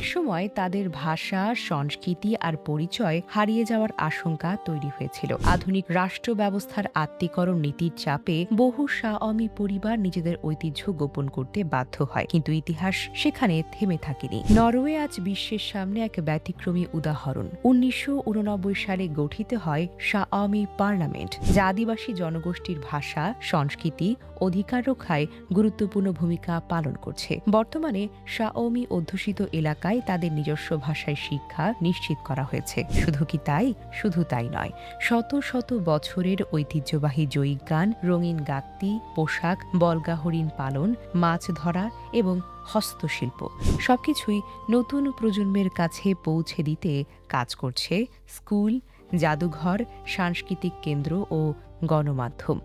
একসময় তাদের ভাষা, সংস্কৃতি আর পরিচয় হারিয়ে যাওয়ার আশঙ্কা তৈরি হয়েছিল। আধুনিক রাষ্ট্র ব্যবস্থার আত্মীকরণ নীতির চাপে বহু শাওমি পরিবার নিজেদের ঐতিহ্য গোপন করতে বাধ্য হয়, কিন্তু ইতিহাস সেখানে থেমে থাকেনি। নরওয়ে আজ বিশ্বের সামনে এক ব্যতিক্রমী উদাহরণ। ১৯৮৯ সালে গঠিত হয় শাওমি পার্লামেন্ট, যা আদিবাসী জনগোষ্ঠীর ভাষা, সংস্কৃতি, অধিকার রক্ষায় গুরুত্বপূর্ণ ভূমিকা পালন করছে। বর্তমানে শাওমি অধ্যুষিত এলাকায় তাদের নিজস্ব ভাষায় শিক্ষা নিশ্চিত করা হয়েছে। শুধু তাই নয়, শত শত বছরের ঐতিহ্যবাহী জৈবিক গান, রঙিন গাত্তি, পোশাক, বলগা হরিণ পালন, মাছ ধরা এবং হস্তশিল্প সবকিছুই নতুন প্রজন্মের কাছে পৌঁছে দিতে কাজ করছে স্কুল, জাদুঘর, সাংস্কৃতিক কেন্দ্র ও গণমাধ্যম।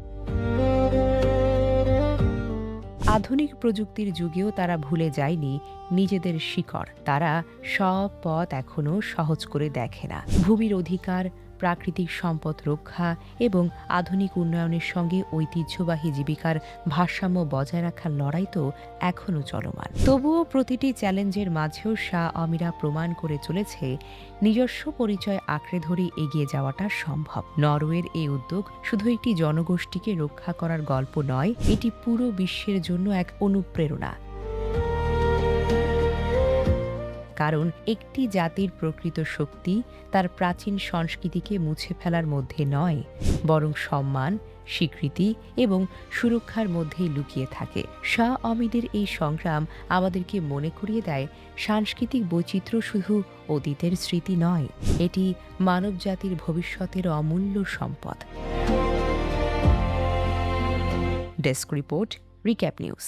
আধুনিক প্রযুক্তির যুগেও তারা ভুলে যায়নি নিজেদের শিকড়। তারা সব পথ এখনও সহজ করে দেখে না। ভূমির অধিকার, প্রাকৃতিক সম্পদ রক্ষা এবং আধুনিক উন্নয়নের সঙ্গে ঐতিহ্যবাহী জীবিকার ভারসাম্য বজায় রাখার লড়াই তো এখনও চলমান। তবুও প্রতিটি চ্যালেঞ্জের মাঝেও শাওমিরা প্রমাণ করে চলেছে নিজস্ব পরিচয় আঁকড়ে ধরে এগিয়ে যাওয়াটা সম্ভব। নরওয়ের এই উদ্যোগ শুধু একটি জনগোষ্ঠীকে রক্ষা করার গল্প নয়, এটি পুরো বিশ্বের জন্য এক অনুপ্রেরণা। কারণ একটি জাতির প্রকৃত শক্তি তার প্রাচীন সংস্কৃতিকে মুছে ফেলার মধ্যে নয়, বরং সম্মান, স্বীকৃতি এবং সুরক্ষার মধ্যেই লুকিয়ে থাকে। শাওমিদের এই সংগ্রাম আমাদেরকে মনে করিয়ে দেয়, সাংস্কৃতিক বৈচিত্র্য শুধু অতীতের স্মৃতি নয়, এটি মানবজাতির ভবিষ্যতের অমূল্য সম্পদ। Desk report, recap news.